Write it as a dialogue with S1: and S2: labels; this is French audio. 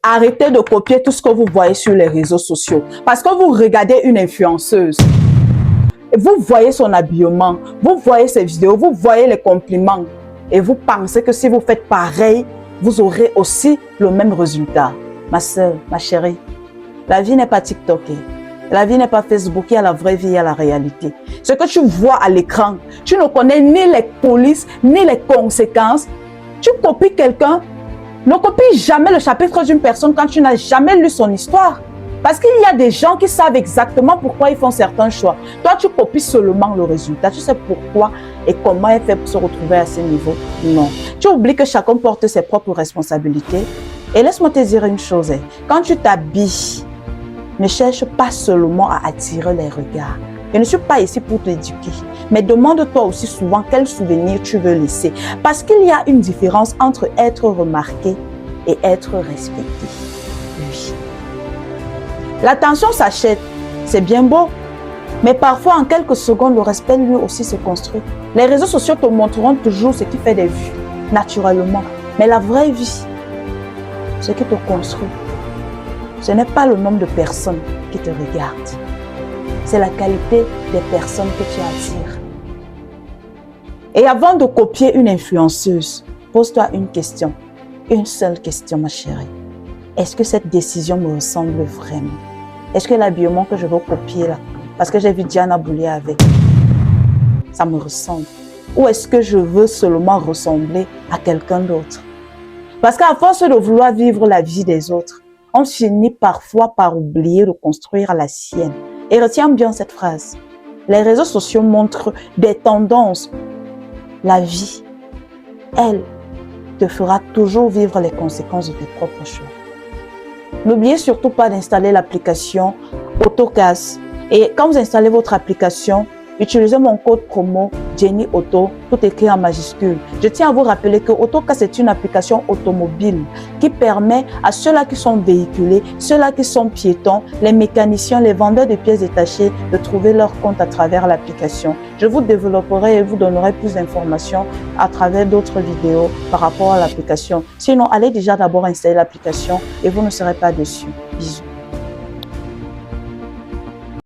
S1: arrêtez de copier tout ce que vous voyez sur les réseaux sociaux. Parce que vous regardez une influenceuse. Vous voyez son habillement, vous voyez ses vidéos, vous voyez les compliments. Et vous pensez que si vous faites pareil, vous aurez aussi le même résultat. Ma soeur, ma chérie, la vie n'est pas TikTok. La vie n'est pas Facebook, il y a la vraie vie, il y a la réalité. Ce que tu vois à l'écran, tu ne connais ni les coulisses, ni les conséquences. Tu copies quelqu'un, ne copie jamais le chapitre d'une personne quand tu n'as jamais lu son histoire. Parce qu'il y a des gens qui savent exactement pourquoi ils font certains choix. Toi, tu copies seulement le résultat. Tu sais pourquoi et comment elle fait pour se retrouver à ce niveau. Non. Tu oublies que chacun porte ses propres responsabilités. Et laisse-moi te dire une chose. Quand tu t'habilles, ne cherche pas seulement à attirer les regards. Je ne suis pas ici pour t'éduquer. Mais demande-toi aussi souvent quel souvenir tu veux laisser. Parce qu'il y a une différence entre être remarqué et être respecté. Oui. L'attention s'achète, c'est bien beau, mais parfois en quelques secondes, le respect lui aussi se construit. Les réseaux sociaux te montreront toujours ce qui fait des vues, naturellement. Mais la vraie vie, ce qui te construit, ce n'est pas le nombre de personnes qui te regardent. C'est la qualité des personnes que tu attires. Et avant de copier une influenceuse, pose-toi une question, une seule question, ma chérie. Est-ce que cette décision me ressemble vraiment? Est-ce que l'habillement que je veux copier là, parce que j'ai vu Diana Boulier avec, ça me ressemble? Ou est-ce que je veux seulement ressembler à quelqu'un d'autre? Parce qu'à force de vouloir vivre la vie des autres, on finit parfois par oublier de construire la sienne. Et retiens bien cette phrase. Les réseaux sociaux montrent des tendances. La vie, elle, te fera toujours vivre les conséquences de tes propres choix. N'oubliez surtout pas d'installer l'application AutoCasse. Et quand vous installez votre application, utilisez mon code promo Jenny Auto, tout écrit en majuscule. Je tiens à vous rappeler que AutoCasse est une application automobile qui permet à ceux-là qui sont véhiculés, ceux-là qui sont piétons, les mécaniciens, les vendeurs de pièces détachées de trouver leur compte à travers l'application. Je vous développerai et vous donnerai plus d'informations à travers d'autres vidéos par rapport à l'application. Sinon, allez déjà d'abord installer l'application et vous ne serez pas déçus. Bisous.